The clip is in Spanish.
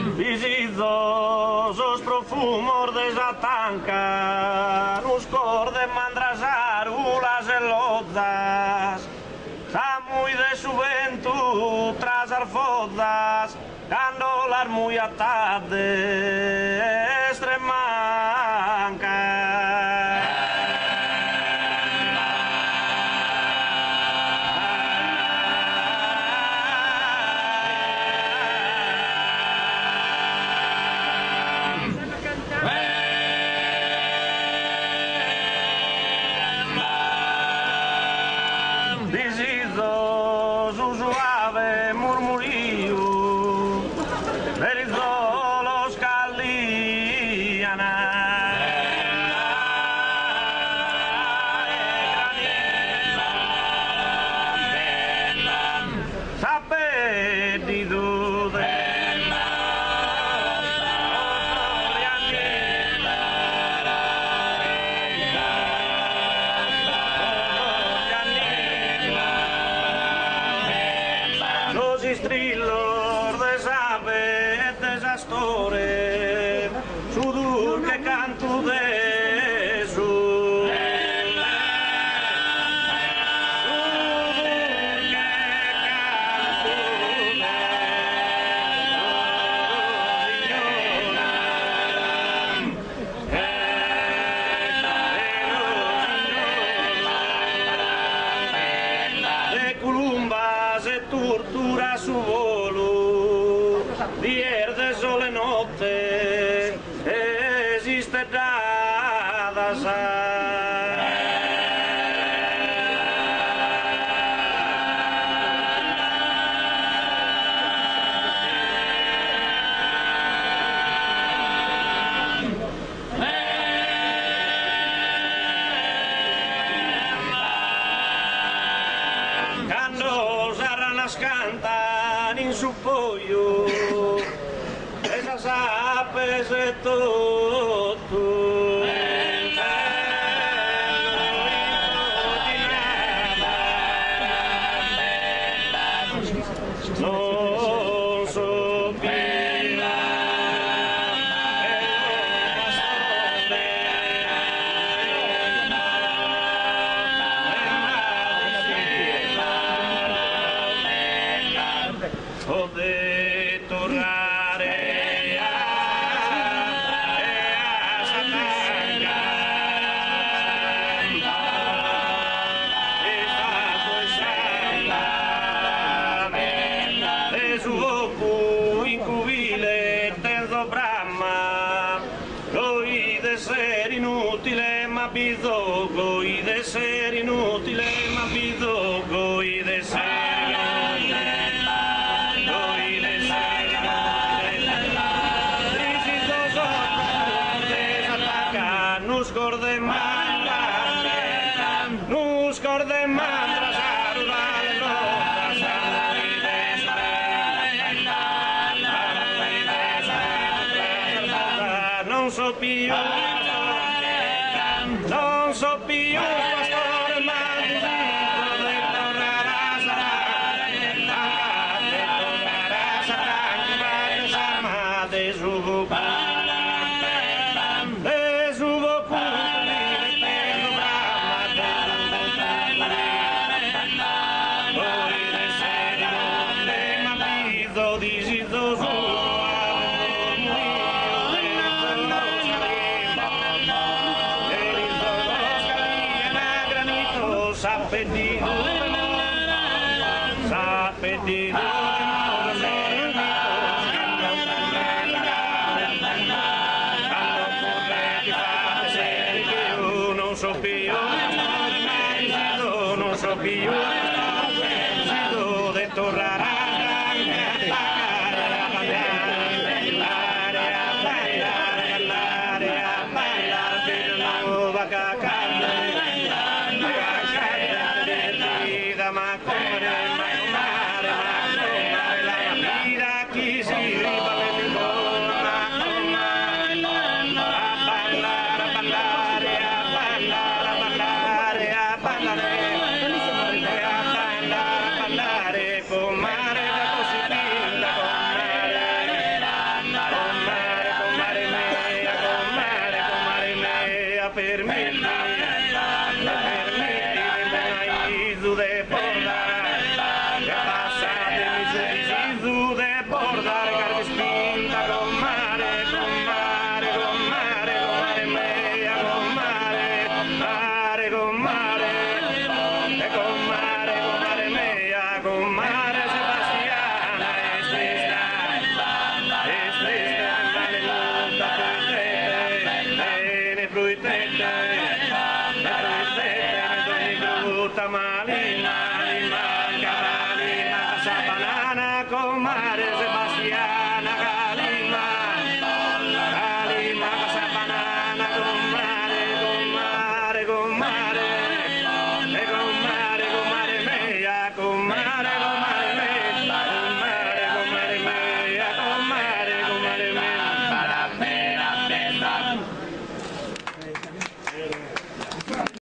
Visitos os profumos desa tanca, nos cor de mandrasar ulas elozas, Samui de juventud tras arfodas, cando las muy atades extremanca. Visitos un suave murmurío del los caldiana. S'ha perdido de los istrillos de sabe desastore, su dulce canto de su. Se tortura su volo, pierde sole notte, esiste nada cantan in su pollo, esas apes de todo. Non so ho de tornare a Satanga e fatto e su oku incubile terzo Brahma goi de ser inutile ma bido goi de ser inutile ma bido goi de ser Nus corde mandras arudale non so più pastore maldito de tornarás a de su s'ha perdido non so più de tornare a ballare tamales.